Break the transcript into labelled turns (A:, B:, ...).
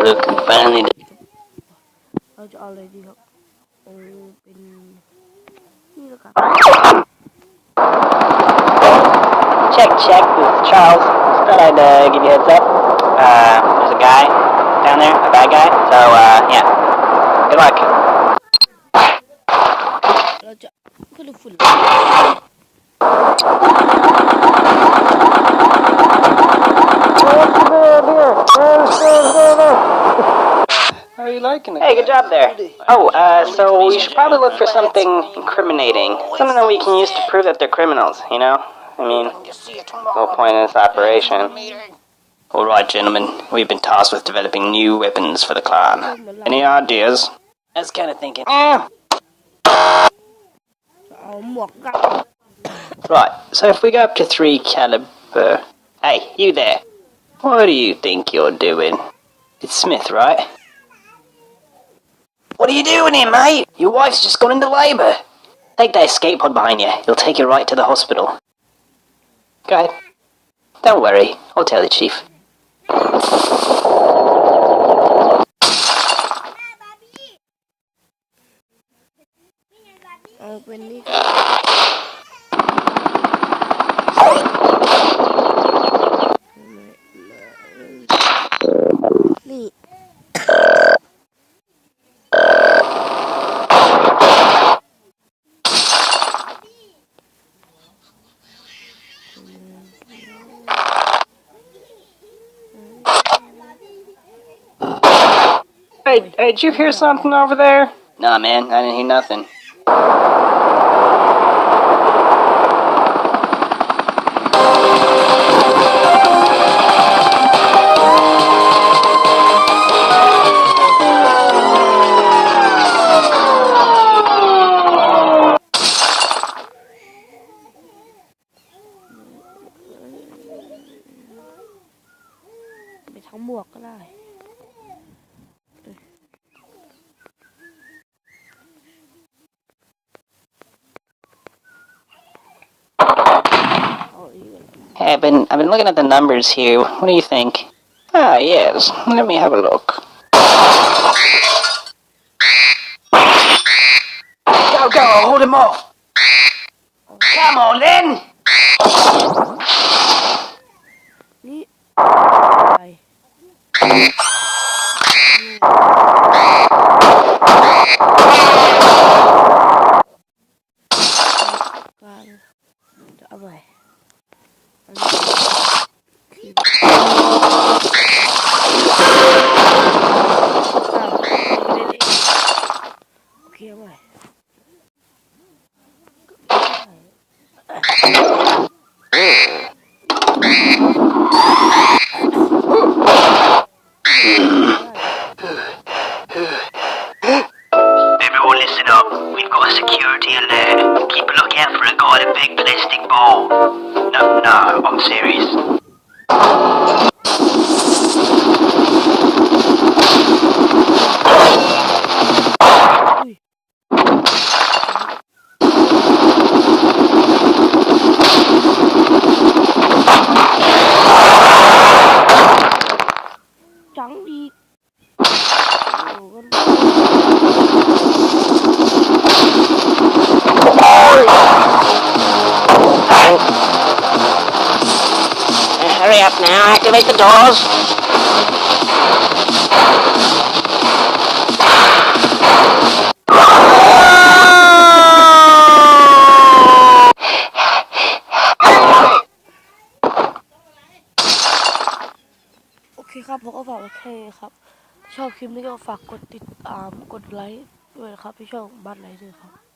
A: Look and finally
B: เราจะเอาอะไรดีครับเป็นนี่แล้วกัน
A: check this is Charles. Just thought I'd give you a heads up. There's a guy down there, a bad guy. So yeah, good luck.
B: เราจะขึ้นฝุ่น
C: How are you liking it?
A: Hey, good job there. Oh, so we should probably look for something incriminating. Something that we can use to prove that they're criminals, you know? I mean, the whole point of this operation. Alright, gentlemen, we've been tasked with developing new weapons for the clan. Any ideas? I was kind of thinking. Right, so if we go up to 3 caliber... Hey, you there. What do you think you're doing? It's Smith, right? What are you doing here, mate? Your wife's just gone into labour. Take that escape pod behind you. It'll take you right to the hospital. Go ahead. Don't worry. I'll tell the chief. Hey, did you hear something over there? Nah, man, I didn't hear nothing. Hey, I've been looking at the numbers here. What do you think? Ah, yes. Let me have a look. Go! Hold him off! Come on, then! Everyone listen up. We've got a security alert. Keep a lookout for a guy with a big plastic ball. No, I'm serious. Hurry up now, activate the doors.
B: Okay ครับผมก็ฝากไว้แค่นี้ครับชอบคลิปนี้ก็ฝากกดติดตามกดไลค์ด้วยนะครับที่ช่องบ้านไรเดอร์ครับ